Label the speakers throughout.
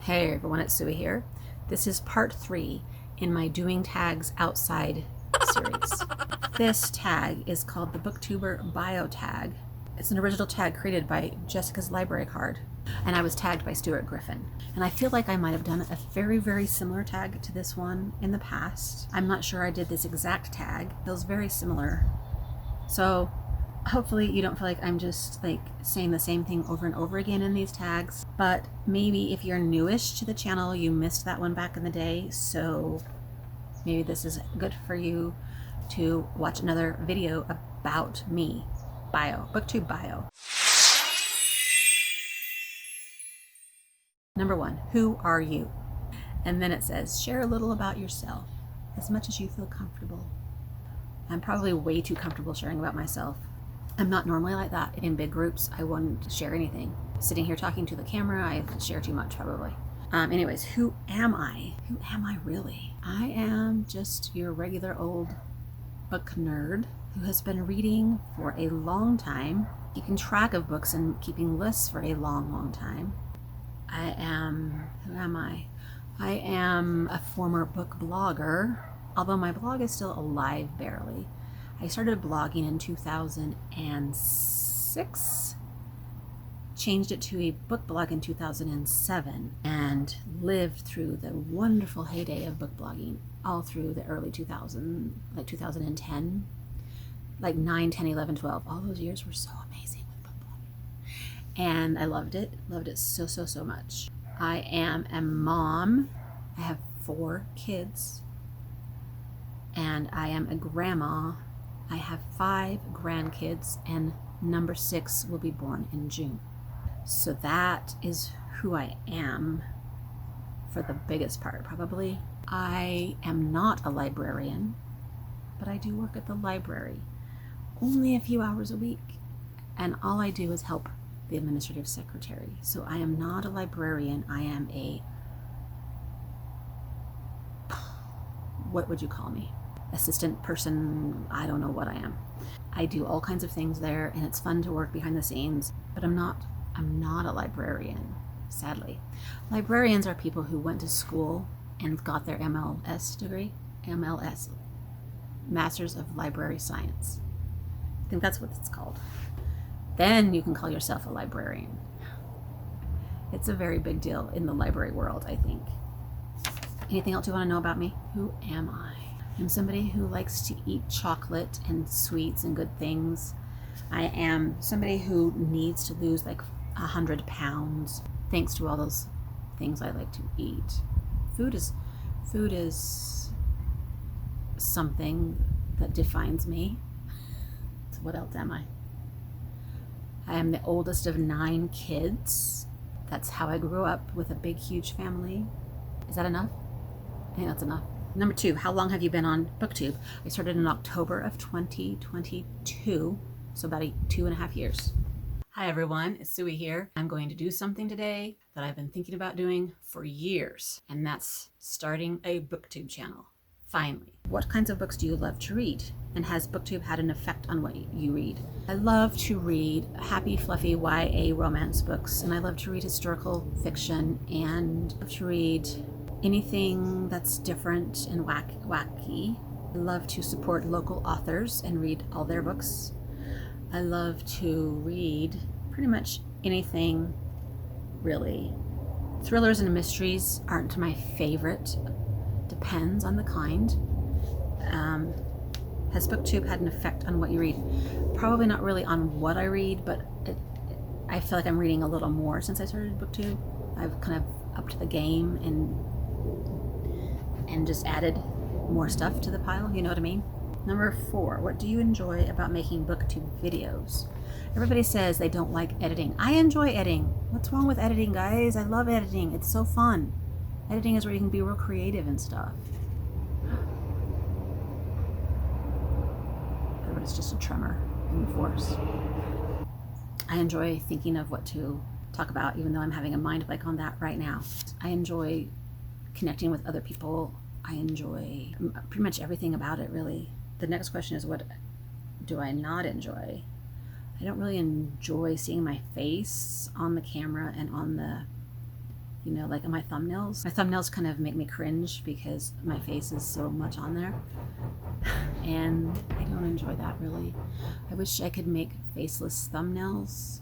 Speaker 1: Hey everyone, it's Suey here. This is part 3 in my Doing Tags Outside series. This tag is called the BookTuber Bio Tag. It's an original tag created by Jessica's Library Card, and I was tagged by Stuart Griffin. And I feel like I might have done a very similar tag to this one in the past. I'm not sure I did this exact tag. It feels very similar. So hopefully you don't feel like I'm just like saying the same thing over and over again in these tags, but maybe if you're newish to the channel, you missed that one back in the day, so maybe this is good for you to watch another video about me. BookTube bio. Number 1, who are you? And then it says, share a little about yourself, as much as you feel comfortable. I'm probably way too comfortable sharing about myself. I'm not normally like that. In big groups, I wouldn't share anything. Sitting here talking to the camera, I share too much probably. Anyways, who am I? Who am I really? I am just your regular old book nerd who has been reading for a long time, keeping track of books and keeping lists for a long time. Who am I? I am a former book blogger, although my blog is still alive barely. I started blogging in 2006, changed it to a book blog in 2007, and lived through the wonderful heyday of book blogging all through the early 2000s, like 2010, like 9, 10, 11, 12. All those years were so amazing with book blogging. And I loved it so much. I am a mom. I have 4 kids. And I am a grandma. I have 5 grandkids, and number 6 will be born in June. So that is who I am for the biggest part, probably. I am not a librarian, but I do work at the library, only a few hours a week, and all I do is help the administrative secretary. So I am not a librarian. I am a, what would you call me? Assistant person. I don't know what I am. I do all kinds of things there, and it's fun to work behind the scenes, but I'm not a librarian, sadly. Librarians are people who went to school and got their MLS degree, MLS, Masters of Library Science. I think that's what it's called. Then you can call yourself a librarian. It's a very big deal in the library world, I think. Anything else you want to know about me? Who am I? I'm somebody who likes to eat chocolate and sweets and good things. I am somebody who needs to lose like 100 pounds thanks to all those things I like to eat. Food is something that defines me. So what else am I? I am the oldest of 9 kids. That's how I grew up, with a big, huge family. Is that enough? I think that's enough. Number 2, how long have you been on BookTube? I started in October of 2022, so about 2.5 years. Hi everyone, it's Suey here. I'm going to do something today that I've been thinking about doing for years, and that's starting a BookTube channel. Finally. What kinds of books do you love to read? And has BookTube had an effect on what you read? I love to read happy, fluffy YA romance books, and I love to read historical fiction, and love to read anything that's different and wacky. I love to support local authors and read all their books. I love to read pretty much anything, really. Thrillers and mysteries aren't my favorite. Depends on the kind. Has BookTube had an effect on what you read? Probably not really on what I read, but I feel like I'm reading a little more since I started BookTube. I've kind of upped the game and just added more stuff to the pile, you know what I mean? Number 4, what do you enjoy about making BookTube videos? Everybody says they don't like editing. I enjoy editing. What's wrong with editing, guys? I love editing. It's so fun. Editing is where you can be real creative and stuff. But it's just a tremor in the force. I enjoy thinking of what to talk about, even though I'm having a mind blank on that right now. I enjoy connecting with other people. I enjoy pretty much everything about it, really. The next question is, what do I not enjoy? I don't really enjoy seeing my face on the camera and on the you know, like my thumbnails. My thumbnails kind of make me cringe because my face is so much on there. And I don't enjoy that really. I wish I could make faceless thumbnails.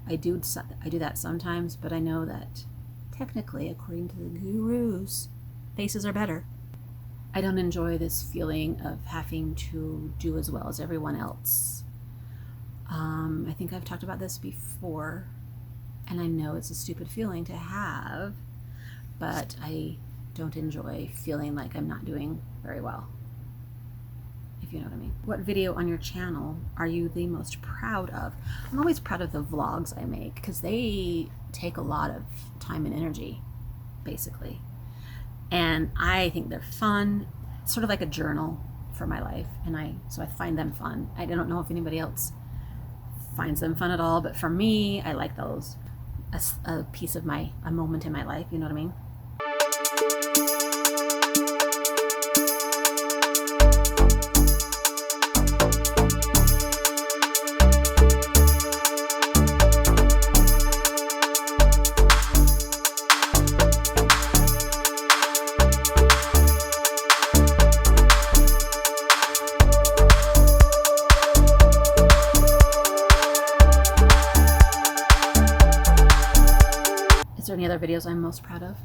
Speaker 1: I do that sometimes, but I know that technically, according to the gurus, faces are better. I don't enjoy this feeling of having to do as well as everyone else. I think I've talked about this before, and I know it's a stupid feeling to have, but I don't enjoy feeling like I'm not doing very well, if you know what I mean. What video on your channel are you the most proud of? I'm always proud of the vlogs I make because they take a lot of time and energy, basically. And I think they're fun. It's sort of like a journal for my life, and so I find them fun. I don't know if anybody else finds them fun at all, but for me, I like those. A piece of a moment in my life, you know what I mean? Is there any other videos I'm most proud of?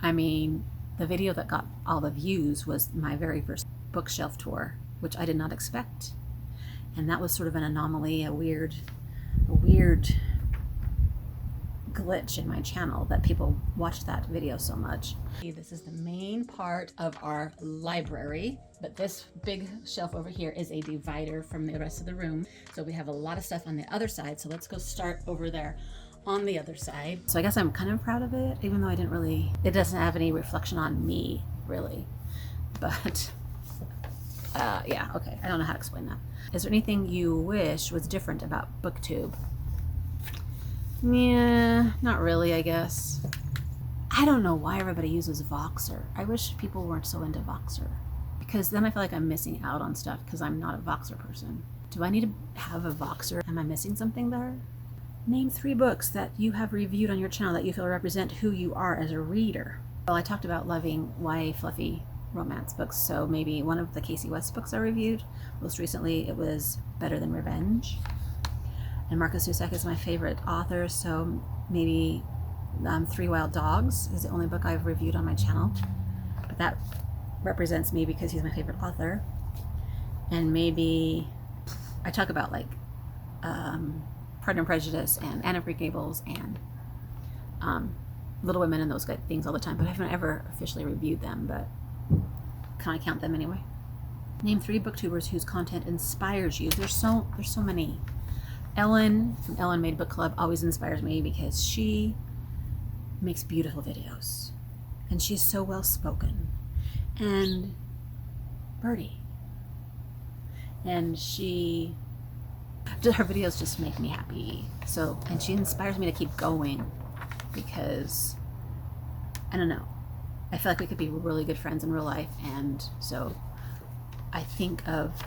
Speaker 1: I mean, the video that got all the views was my very first bookshelf tour, which I did not expect. And that was sort of an anomaly, a weird glitch in my channel that people watched that video so much. This is the main part of our library, but this big shelf over here is a divider from the rest of the room. So we have a lot of stuff on the other side. So let's go start over there on the other side. So I guess I'm kind of proud of it, even though it doesn't have any reflection on me, really. But yeah, okay, I don't know how to explain that. Is there anything you wish was different about BookTube? Yeah, not really, I guess. I don't know why everybody uses Voxer. I wish people weren't so into Voxer, because then I feel like I'm missing out on stuff because I'm not a Voxer person. Do I need to have a Voxer? Am I missing something there? Name 3 books that you have reviewed on your channel that you feel represent who you are as a reader. Well, I talked about loving YA fluffy romance books, so maybe one of the Casey West books I reviewed. Most recently, it was Better Than Revenge. And Marcus Zusak is my favorite author, so maybe 3 Wild Dogs is the only book I've reviewed on my channel. But that represents me because he's my favorite author. And maybe I talk about like Pride and Prejudice and Anne of Green Gables and Little Women and those good things all the time, but I haven't ever officially reviewed them, but can I count them anyway? Name 3 booktubers whose content inspires you. There's so many. Ellen from Ellen Made Book Club always inspires me because she makes beautiful videos and she's so well spoken. And Birdie, and her videos just make me happy. So, and she inspires me to keep going because, I don't know, I feel like we could be really good friends in real life, and so I think of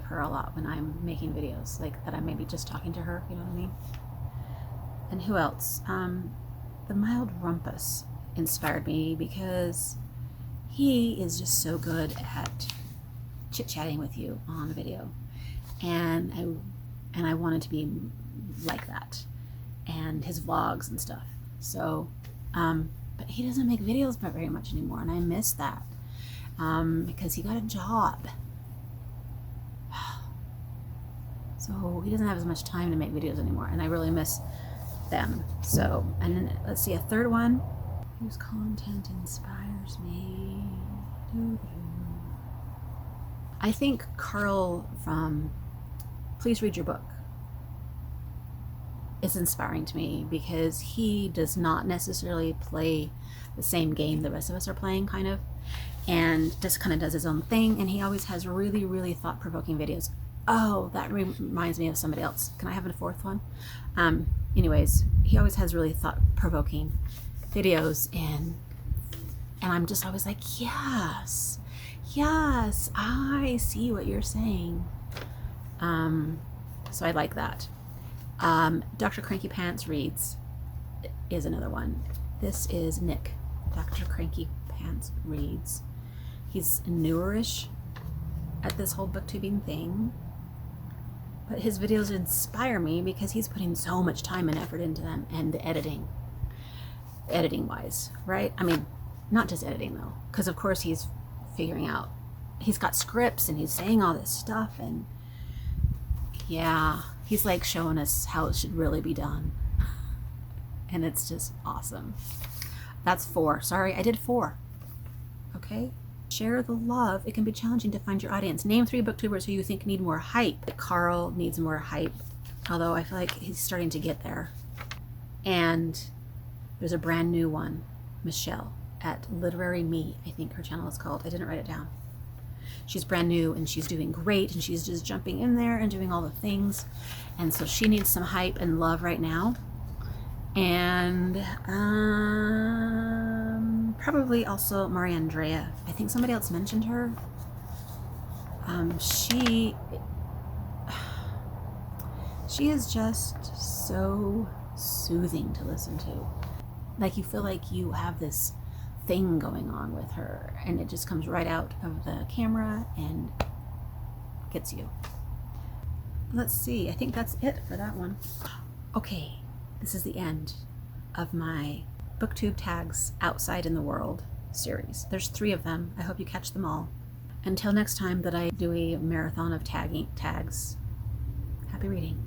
Speaker 1: her a lot when I'm making videos, like that I'm maybe just talking to her, you know what I mean? And who else? The Mild Rumpus inspired me because he is just so good at chit-chatting with you on video. And I wanted to be like that, and his vlogs and stuff. So, but he doesn't make videos very much anymore, and I miss that because he got a job. So he doesn't have as much time to make videos anymore, and I really miss them. So, and then let's see, a third one whose content inspires me. I think Carl from Please Read Your Book is inspiring to me because he does not necessarily play the same game the rest of us are playing, kind of, and just kind of does his own thing, and he always has really, really thought-provoking videos. Oh, that reminds me of somebody else. Can I have a 4th one? Anyways, he always has really thought-provoking videos, and I'm just always like, yes, I see what you're saying. So I like that. Dr. Cranky Pants Reads is another one. This is Nick, Dr. Cranky Pants Reads. He's newerish at this whole booktubing thing, but his videos inspire me because he's putting so much time and effort into them, and the editing wise, right? I mean, not just editing though, because of course he's figuring out, he's got scripts and he's saying all this stuff, and yeah, he's like showing us how it should really be done. And it's just awesome. That's 4. Sorry, I did 4. Okay? Share the love. It can be challenging to find your audience. Name 3 booktubers who you think need more hype. Carl needs more hype, although I feel like he's starting to get there. And there's a brand new one, Michelle at Literary Me, I think her channel is called. I didn't write it down. She's brand new and she's doing great, and she's just jumping in there and doing all the things. And so she needs some hype and love right now. And probably also Maria Andrea. I think somebody else mentioned her. She is just so soothing to listen to. Like, you feel like you have this thing going on with her, and it just comes right out of the camera and gets you. Let's see, I think that's it for that one. Okay, this is the end of my BookTube Tags Outside in the World series. There's 3 of them. I hope you catch them all. Until next time that I do a marathon of tags, happy reading.